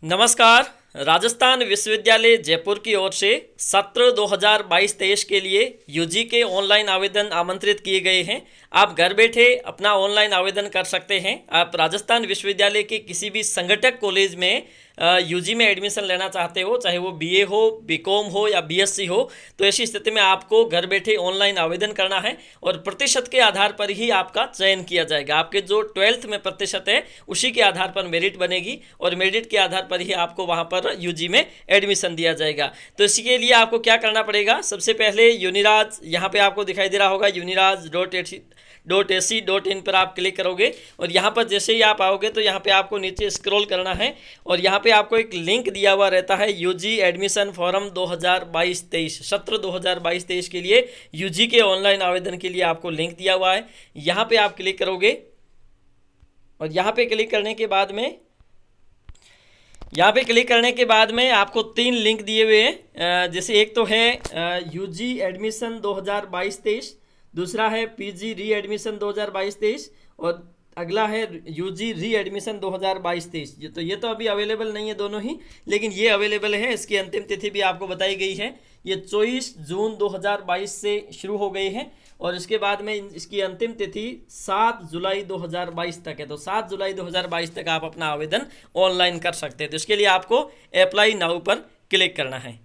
नमस्कार। राजस्थान विश्वविद्यालय जयपुर की ओर से सत्र 2022-23 के लिए यूजी के ऑनलाइन आवेदन आमंत्रित किए गए हैं। आप घर बैठे अपना ऑनलाइन आवेदन कर सकते हैं। आप राजस्थान विश्वविद्यालय के किसी भी संगठक कॉलेज में यूजी में एडमिशन लेना चाहते हो, चाहे वो बीए हो, बीकॉम हो या बीएससी हो, तो ऐसी स्थिति में आपको घर बैठे ऑनलाइन आवेदन करना है और प्रतिशत के आधार पर ही आपका चयन किया जाएगा। आपके जो 12th में प्रतिशत है उसी के आधार पर मेरिट बनेगी और मेरिट के आधार पर ही आपको वहाँ पर यूजी में एडमिशन दिया जाएगा। तो इसके लिए आपको क्या करना पड़ेगा, सबसे पहले यूनिराज, यहाँ पे आपको दिखाई दे रहा होगा यूनिराज.ac.in पर आप क्लिक करोगे और यहाँ पर जैसे ही आप आओगे तो यहाँ पे आपको नीचे स्क्रॉल करना है और यहाँ पे आपको एक लिंक दिया हुआ रहता है यूजी एडमिशन फॉरम 2022-23 सत्र 2022-23 के लिए यूजी के ऑनलाइन आवेदन के लिए आपको लिंक दिया हुआ है। यहाँ पे आप क्लिक करोगे और यहाँ पे क्लिक करने के बाद में आपको 3 लिंक दिए हुए हैं। जैसे एक तो है यूजी एडमिशन 2022-23, दूसरा है पीजी री एडमिशन 2022-23 और अगला है यूजी री एडमिशन 2022-23। तो ये तो अभी अवेलेबल नहीं है दोनों ही, लेकिन ये अवेलेबल है। इसकी अंतिम तिथि भी आपको बताई गई है, ये 24 जून 2022 से शुरू हो गई है और इसके बाद में इसकी अंतिम तिथि 7 जुलाई 2022 तक है। तो 7 जुलाई 2022 तक आप अपना आवेदन ऑनलाइन कर सकते हैं। तो इसके लिए आपको अप्लाई नाउ पर क्लिक करना है।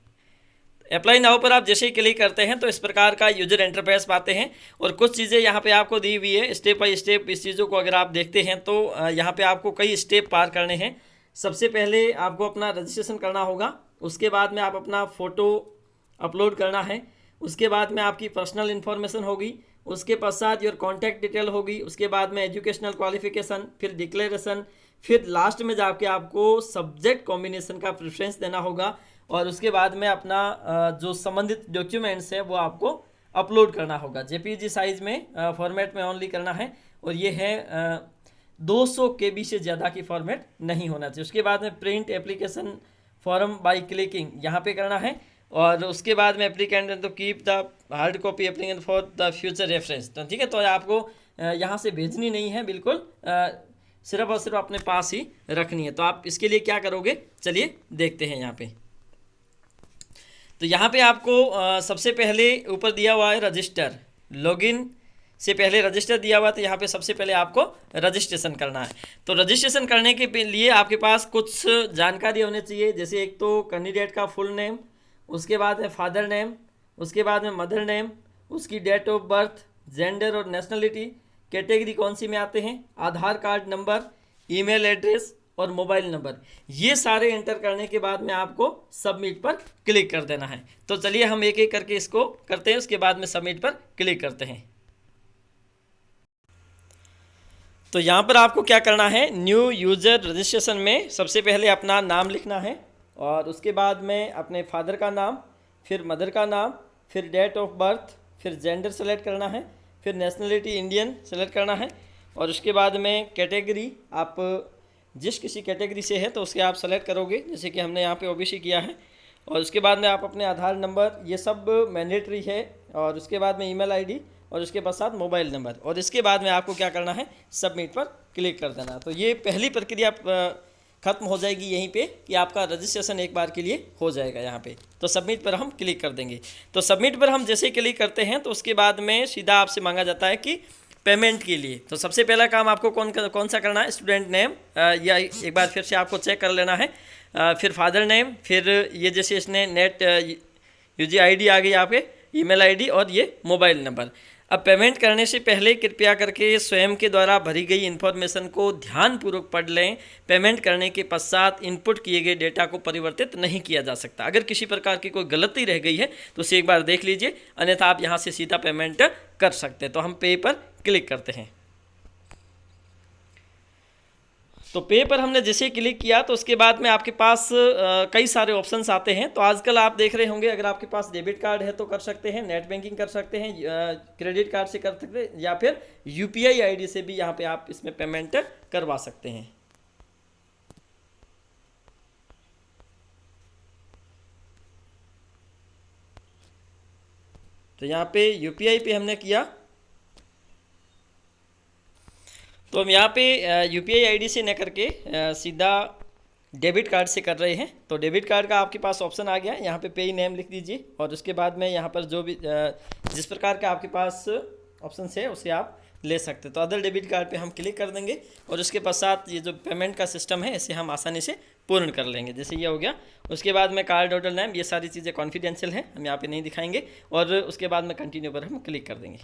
अप्लाई नाउ पर आप जैसे ही क्लिक करते हैं तो इस प्रकार का यूजर इंटरफेस पाते हैं और कुछ चीज़ें यहाँ पे आपको दी हुई है स्टेप बाय स्टेप। इस चीज़ों को अगर आप देखते हैं तो यहाँ पे आपको कई स्टेप पार करने हैं। सबसे पहले आपको अपना रजिस्ट्रेशन करना होगा, उसके बाद में आप अपना फ़ोटो अपलोड करना है, उसके बाद में आपकी पर्सनल इन्फॉर्मेशन होगी, उसके पश्चात योर कॉन्टैक्ट डिटेल होगी, उसके बाद में एजुकेशनल क्वालिफिकेशन, फिर डिक्लेरेशन, फिर लास्ट में जाके आपको सब्जेक्ट कॉम्बिनेशन का प्रेफरेंस देना होगा और उसके बाद में अपना जो संबंधित डॉक्यूमेंट्स है वो आपको अपलोड करना होगा। जेपीजी साइज में फॉर्मेट में ओनली करना है और ये है 200 KB से ज़्यादा की फॉर्मेट नहीं होना चाहिए। उसके बाद में print application form by clicking यहाँ पे करना है और उसके बाद में एप्लीकेंट तो keep the hard copy applicant for the future reference. तो ठीक है, तो आपको यहाँ से भेजनी नहीं है, बिल्कुल सिर्फ और सिर्फ अपने पास ही रखनी है। तो आप इसके लिए क्या करोगे, चलिए देखते हैं। यहाँ पे तो यहाँ पे आपको सबसे पहले ऊपर दिया हुआ है रजिस्टर, लॉगिन से पहले रजिस्टर दिया हुआ है। तो यहाँ पे सबसे पहले आपको रजिस्ट्रेशन करना है। तो रजिस्ट्रेशन करने के लिए आपके पास कुछ जानकारी होनी चाहिए, जैसे एक तो कैंडिडेट का फुल नेम, उसके बाद में फादर नेम, उसके बाद में मदर नेम, उसकी डेट ऑफ बर्थ, जेंडर और नेशनलिटी, कैटेगरी कौन सी में आते हैं, आधार कार्ड नंबर, ईमेल एड्रेस और मोबाइल नंबर। ये सारे एंटर करने के बाद में आपको सबमिट पर क्लिक कर देना है। तो चलिए हम एक एक करके इसको करते हैं, उसके बाद में सबमिट पर क्लिक करते हैं। तो यहाँ पर आपको क्या करना है, न्यू यूज़र रजिस्ट्रेशन में सबसे पहले अपना नाम लिखना है और उसके बाद में अपने फादर का नाम, फिर मदर का नाम, फिर डेट ऑफ बर्थ, फिर जेंडर सेलेक्ट करना है, फिर नेशनलिटी इंडियन सेलेक्ट करना है और उसके बाद में कैटेगरी, आप जिस किसी कैटेगरी से है तो उसके आप सेलेक्ट करोगे, जैसे कि हमने यहाँ पे ओबीसी किया है। और उसके बाद में आप अपने आधार नंबर, ये सब मैंडेटरी है और उसके बाद में ईमेल आईडी और उसके पश्चात मोबाइल नंबर और इसके बाद में आपको क्या करना है, सबमिट पर क्लिक कर देना। तो ये पहली प्रक्रिया ख़त्म हो जाएगी यहीं पे कि आपका रजिस्ट्रेशन एक बार के लिए हो जाएगा यहाँ पे। तो सबमिट पर हम क्लिक कर देंगे। तो सबमिट पर हम जैसे क्लिक करते हैं तो उसके बाद में सीधा आपसे मांगा जाता है कि पेमेंट के लिए। तो सबसे पहला काम आपको कौन सा करना है, स्टूडेंट नेम, या एक बार फिर से आपको चेक कर लेना है, फिर फादर नेम, फिर ये जैसे इसने नेट यूजी आईडी आ गई यहाँ पे, ईमेल आईडी और ये मोबाइल नंबर। अब पेमेंट करने से पहले कृपया करके स्वयं के द्वारा भरी गई इन्फॉर्मेशन को ध्यानपूर्वक पढ़ लें। पेमेंट करने के पश्चात इनपुट किए गए डेटा को परिवर्तित नहीं किया जा सकता। अगर किसी प्रकार की कोई गलती रह गई है तो उसे एक बार देख लीजिए, अन्यथा आप यहाँ से सीधा पेमेंट कर सकते हैं। तो हम पे पर क्लिक करते हैं। तो पे पर हमने जैसे क्लिक किया तो उसके बाद में आपके पास कई सारे ऑप्शंस आते हैं। तो आजकल आप देख रहे होंगे, अगर आपके पास डेबिट कार्ड है तो कर सकते हैं, नेट बैंकिंग कर सकते हैं, क्रेडिट कार्ड से कर सकते हैं या फिर यूपीआई आईडी से भी यहाँ पे आप इसमें पेमेंट करवा सकते हैं। तो यहाँ पे यूपीआई पे हमने किया तो हम यहाँ पे यूपीआई आईडी से न करके सीधा डेबिट कार्ड से कर रहे हैं तो डेबिट कार्ड का आपके पास ऑप्शन आ गया है, यहाँ पे पे नेम लिख दीजिए और उसके बाद में यहाँ पर जो भी जिस प्रकार का आपके पास ऑप्शन है उसे आप ले सकते हैं। तो अदर डेबिट कार्ड पे हम क्लिक कर देंगे और उसके पश्चात ये जो पेमेंट का सिस्टम है इसे हम आसानी से पूर्ण कर लेंगे। जैसे ये हो गया, उसके बाद में कार्ड होल्डर नेम, ये सारी चीज़ें कॉन्फिडेंशियल हैं, हम यहाँ पे नहीं दिखाएंगे और उसके बाद में कंटिन्यू पर हम क्लिक कर देंगे।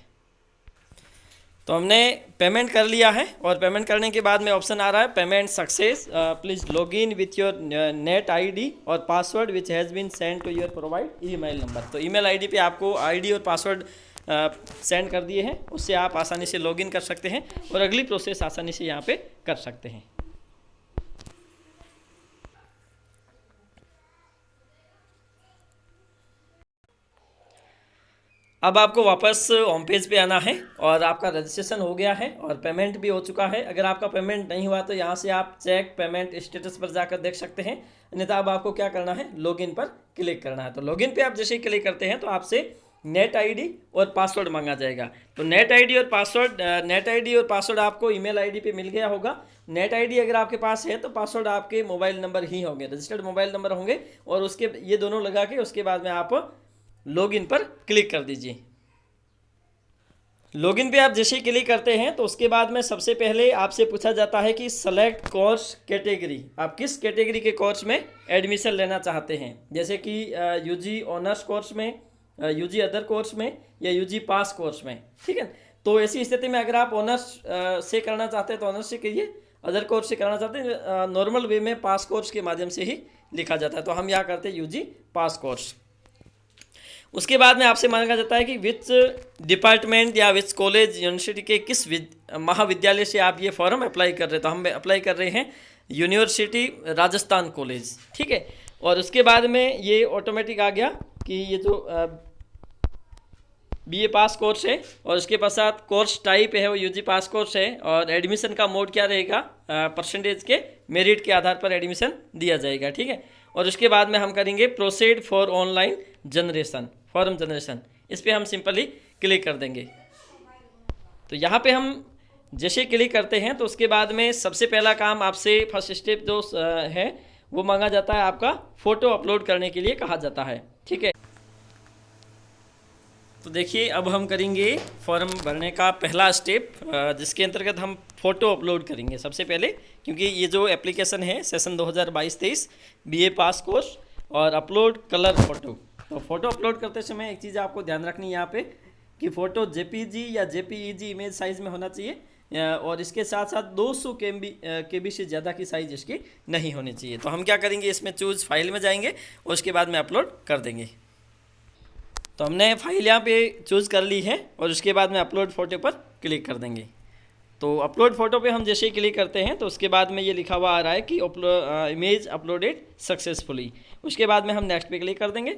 तो हमने पेमेंट कर लिया है और पेमेंट करने के बाद में ऑप्शन आ रहा है payment success, please log in with your net ID और password which has been send to your provide email number. तो ईमेल आईडी पे आपको आईडी और पासवर्ड सेंड कर दिए हैं, उससे आप आसानी से लॉगिन कर सकते हैं और अगली प्रोसेस आसानी से यहाँ पे कर सकते हैं। अब आपको वापस होम पेज पे आना है और आपका रजिस्ट्रेशन हो गया है और पेमेंट भी हो चुका है। अगर आपका पेमेंट नहीं हुआ तो यहाँ से आप चेक पेमेंट स्टेटस पर जाकर देख सकते हैं, अन्यथा अब आपको क्या करना है, लॉगिन पर क्लिक करना है। तो लॉगिन पे आप जैसे ही क्लिक करते हैं तो आपसे नेट आईडी और पासवर्ड मांगा जाएगा। तो नेट आईडी और पासवर्ड आपको ईमेल आईडी पे मिल गया होगा। नेट आईडी अगर आपके पास है तो पासवर्ड आपके मोबाइल नंबर ही होंगे, रजिस्टर्ड मोबाइल नंबर होंगे और उसके ये दोनों लगा के उसके बाद में आप लॉगिन पर क्लिक कर दीजिए। लॉगिन पे आप जैसे ही क्लिक करते हैं तो उसके बाद में सबसे पहले आपसे पूछा जाता है कि सेलेक्ट कोर्स कैटेगरी, आप किस कैटेगरी के कोर्स में एडमिशन लेना चाहते हैं, जैसे कि यूजी ऑनर्स कोर्स में, यूजी अदर कोर्स में या यूजी पास कोर्स में। ठीक है, तो ऐसी स्थिति में अगर आप ऑनर्स से करना चाहते हैं तो ऑनर्स से करिए, अदर कोर्स से करना चाहते हैं नॉर्मल वे में पास कोर्स के माध्यम से ही लिखा जाता है। तो हम यहाँ करते हैं यूजी पास कोर्स। उसके बाद में आपसे मांगा जाता है कि विच डिपार्टमेंट या विच कॉलेज यूनिवर्सिटी के किस महाविद्यालय से आप ये फॉर्म अप्लाई कर रहे हैं। तो हम अप्लाई कर रहे हैं यूनिवर्सिटी राजस्थान कॉलेज। ठीक है, और उसके बाद में ये ऑटोमेटिक आ गया कि ये जो बीए पास कोर्स है और उसके पश्चात कोर्स टाइप है वो यूजी पास कोर्स है और एडमिशन का मोड क्या रहेगा, परसेंटेज के मेरिट के आधार पर एडमिशन दिया जाएगा। ठीक है, और उसके बाद में हम करेंगे proceed for online generation, form generation, इस पर हम सिंपली क्लिक कर देंगे। तो यहाँ पे हम जैसे क्लिक करते हैं तो उसके बाद में सबसे पहला काम आपसे फर्स्ट स्टेप जो है वो मांगा जाता है, आपका फ़ोटो अपलोड करने के लिए कहा जाता है। ठीक है, तो देखिए अब हम करेंगे फॉर्म भरने का पहला स्टेप, जिसके अंतर्गत हम फ़ोटो अपलोड करेंगे सबसे पहले, क्योंकि ये जो एप्लीकेशन है सेशन 2022-23 बीए पास कोर्स और अपलोड कलर फ़ोटो। तो फ़ोटो अपलोड करते समय एक चीज़ आपको ध्यान रखनी है यहाँ पे कि फ़ोटो जेपीजी या जेपीईजी इमेज साइज़ में होना चाहिए और इसके साथ साथ 200 केबी से ज़्यादा की साइज़ इसकी नहीं होनी चाहिए। तो हम क्या करेंगे, इसमें चूज़ फाइल में जाएंगे और उसके बाद में अपलोड कर देंगे। तो हमने फाइल यहाँ पे चूज़ कर ली है और उसके बाद में अपलोड फ़ोटो पर क्लिक कर देंगे। तो अपलोड फ़ोटो पे हम जैसे ही क्लिक करते हैं तो उसके बाद में ये लिखा हुआ आ रहा है कि इमेज अपलोडेड सक्सेसफुली। उसके बाद में हम नेक्स्ट पे क्लिक कर देंगे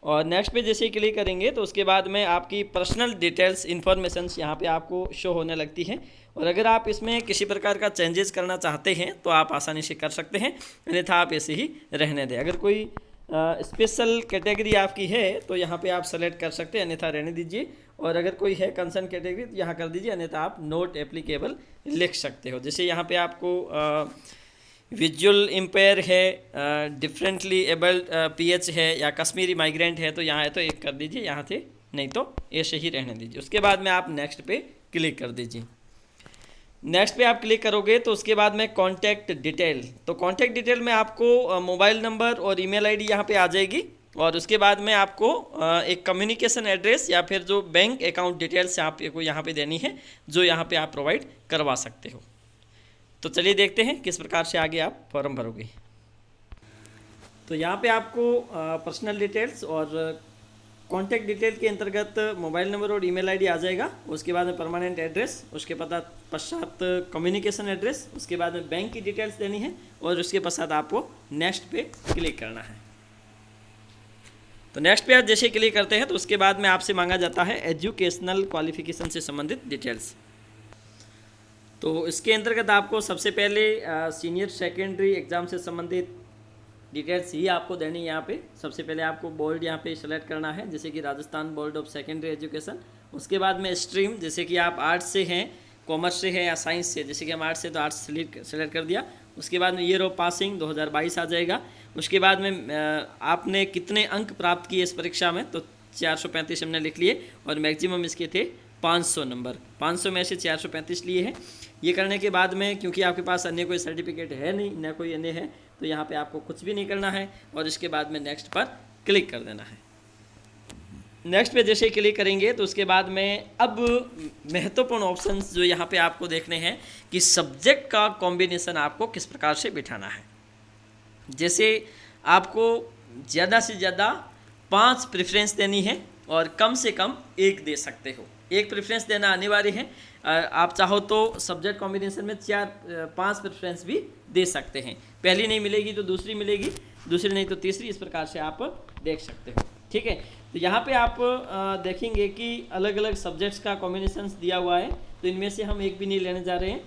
और नेक्स्ट पे जैसे ही क्लिक करेंगे तो उसके बाद में आपकी पर्सनल डिटेल्स इन्फॉर्मेशंस यहाँ पे आपको शो होने लगती हैं और अगर आप इसमें किसी प्रकार का चेंजेस करना चाहते हैं तो आप आसानी से कर सकते हैं, अन्यथा आप ऐसे ही रहने दें। अगर कोई स्पेशल कैटेगरी आपकी है तो यहाँ पे आप सेलेक्ट कर सकते हैं, अन्यथा रहने दीजिए। और अगर कोई है कंसर्न कैटेगरी तो यहाँ कर दीजिए, अन्यथा आप नोट एप्लीकेबल लिख सकते हो। जैसे यहाँ पे आपको विजुअल इम्पेयर है, डिफरेंटली एबल्ड पीएच है या कश्मीरी माइग्रेंट है तो यहाँ है तो एक कर दीजिए, यहाँ से नहीं तो ऐसे ही रहने दीजिए। उसके बाद में आप नेक्स्ट पे क्लिक कर दीजिए। नेक्स्ट पे आप क्लिक करोगे तो उसके बाद में कॉन्टैक्ट डिटेल, तो कॉन्टैक्ट डिटेल में आपको मोबाइल नंबर और ईमेल आईडी यहाँ पे आ जाएगी और उसके बाद में आपको एक कम्युनिकेशन एड्रेस या फिर जो बैंक अकाउंट डिटेल्स आपको यहाँ पे देनी है जो यहाँ पे आप प्रोवाइड करवा सकते हो। तो चलिए देखते हैं किस प्रकार से आगे आप फॉर्म भरोगे। तो यहाँ पे आपको पर्सनल डिटेल्स और कॉन्टैक्ट डिटेल के अंतर्गत मोबाइल नंबर और ईमेल आईडी आ जाएगा। उसके बाद में परमानेंट एड्रेस, उसके पश्चात कम्युनिकेशन एड्रेस, उसके बाद में बैंक की डिटेल्स देनी है और उसके पश्चात आपको नेक्स्ट पे क्लिक करना है। तो नेक्स्ट पे आप जैसे क्लिक करते हैं तो उसके बाद में आपसे मांगा जाता है एजुकेशनल क्वालिफिकेशन से संबंधित डिटेल्स। तो इसके अंतर्गत आपको सबसे पहले सीनियर सेकेंडरी एग्ज़ाम से संबंधित डिटेल्स ही आपको देनी है। यहाँ पे सबसे पहले आपको बोर्ड यहाँ पे सेलेक्ट करना है, जैसे कि Rajasthan board of secondary education. उसके बाद में स्ट्रीम, जैसे कि आप आर्ट्स से हैं, कॉमर्स से है या साइंस से, जैसे कि हम आर्ट्स से तो आर्ट्स सेलेक्ट कर दिया। उसके बाद में ईयर ऑफ पासिंग 2022 आ जाएगा। उसके बाद में आपने कितने अंक प्राप्त किए इस परीक्षा में, तो 435 हमने लिख लिए और मैक्सिमम इसके थे 500 नंबर, 500 में से 435 लिए हैं। ये करने के बाद में क्योंकि आपके पास अन्य कोई सर्टिफिकेट है नहीं, ना कोई अन्य है, तो यहाँ पे आपको कुछ भी नहीं करना है और इसके बाद में नेक्स्ट पर क्लिक कर देना है। नेक्स्ट पे जैसे ही क्लिक करेंगे तो उसके बाद में अब महत्वपूर्ण ऑप्शंस जो यहाँ पे आपको देखने हैं कि सब्जेक्ट का कॉम्बिनेशन आपको किस प्रकार से बिठाना है। जैसे आपको ज़्यादा से ज़्यादा 5 प्रेफरेंस देनी है और कम से कम 1 दे सकते हो, 1 प्रेफरेंस देना अनिवार्य है। आप चाहो तो सब्जेक्ट कॉम्बिनेशन में 4-5 प्रेफरेंस भी दे सकते हैं, पहली नहीं मिलेगी तो दूसरी मिलेगी, दूसरी नहीं तो तीसरी, इस प्रकार से आप देख सकते हो। ठीक है, तो यहाँ पे आप देखेंगे कि अलग अलग सब्जेक्ट्स का कॉम्बिनेशन दिया हुआ है, तो इनमें से हम एक भी नहीं लेने जा रहे हैं।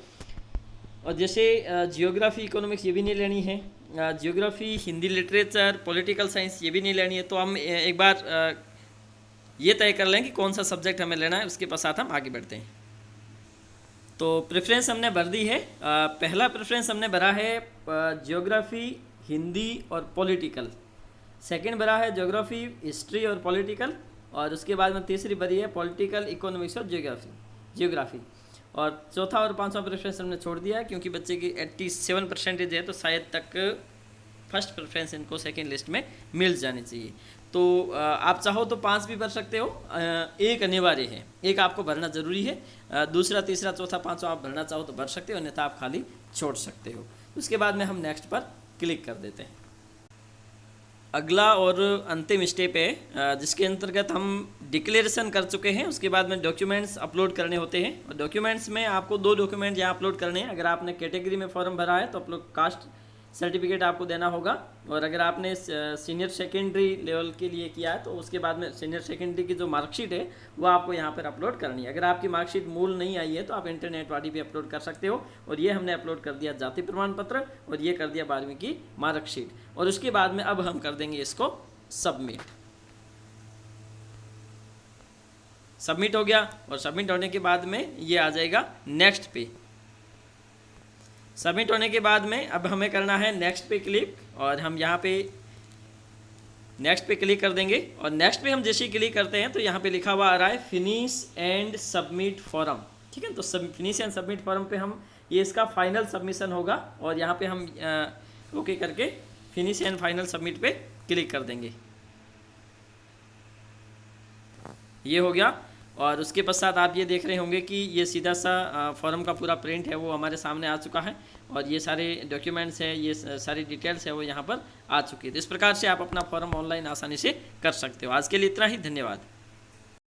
और जैसे जियोग्राफी इकोनॉमिक्स ये भी नहीं लेनी है, geography Hindi literature political science ये भी नहीं लेनी है। तो हम एक बार ये तय कर लें कि कौन सा सब्जेक्ट हमें लेना है, उसके पश्चात हम आगे बढ़ते हैं। तो प्रेफरेंस हमने भर दी है। पहला प्रेफरेंस हमने भरा है जियोग्राफी हिंदी और पॉलिटिकल, सेकंड भरा है ज्योग्राफी हिस्ट्री और पॉलिटिकल, और उसके बाद में तीसरी भरी है पॉलिटिकल इकोनॉमिक्स और जियोग्राफी, और चौथा और पांचवा प्रेफरेंस हमने छोड़ दिया है क्योंकि बच्चे की 87% है, तो शायद तक फर्स्ट प्रेफरेंस इनको सेकंड लिस्ट में मिल जानी चाहिए। तो आप चाहो तो 5 भी भर सकते हो, 1 अनिवार्य है, 1 आपको भरना ज़रूरी है। दूसरा तीसरा चौथा पांचवा आप भरना चाहो तो भर सकते हो, अन्यथा आप खाली छोड़ सकते हो। उसके बाद में हम नेक्स्ट पर क्लिक कर देते हैं। अगला और अंतिम स्टेप है जिसके अंतर्गत हम डिक्लेरेशन कर चुके हैं। उसके बाद में डॉक्यूमेंट्स अपलोड करने होते हैं, और डॉक्यूमेंट्स में आपको 2 डॉक्यूमेंट यहाँ अपलोड करने हैं। अगर आपने कैटेगरी में फॉर्म भरा है तो अपलोड कास्ट सर्टिफिकेट आपको देना होगा, और अगर आपने सीनियर सेकेंडरी लेवल के लिए किया है तो उसके बाद में सीनियर सेकेंडरी की जो मार्कशीट है वो आपको यहाँ पर अपलोड करनी है। अगर आपकी मार्कशीट मूल नहीं आई है तो आप इंटरनेट वाली भी अपलोड कर सकते हो, और ये हमने अपलोड कर दिया जाति प्रमाण पत्र, और ये कर दिया 12वीं की मार्कशीट। और उसके बाद में अब हम कर देंगे इसको सबमिट। सबमिट हो गया, और सबमिट होने के बाद में ये आ जाएगा नेक्स्ट पे। सबमिट होने के बाद में अब हमें करना है नेक्स्ट पे क्लिक, और हम यहाँ पे नेक्स्ट पे क्लिक कर देंगे। और नेक्स्ट पे हम जैसे ही क्लिक करते हैं तो यहाँ पे लिखा हुआ आ रहा है फिनिश एंड सबमिट फॉर्म। ठीक है, तो फिनिश एंड सबमिट फॉर्म पे हम ये इसका फाइनल सबमिशन होगा, और यहाँ पे हम ओके करके फिनिश एंड फाइनल सबमिट पे क्लिक कर देंगे। ये हो गया, और उसके पश्चात आप ये देख रहे होंगे कि ये सीधा सा फॉर्म का पूरा प्रिंट है वो हमारे सामने आ चुका है, और ये सारे डॉक्यूमेंट्स हैं, ये सारी डिटेल्स है वो यहाँ पर आ चुकी है। तो इस प्रकार से आप अपना फॉर्म ऑनलाइन आसानी से कर सकते हो। आज के लिए इतना ही, धन्यवाद।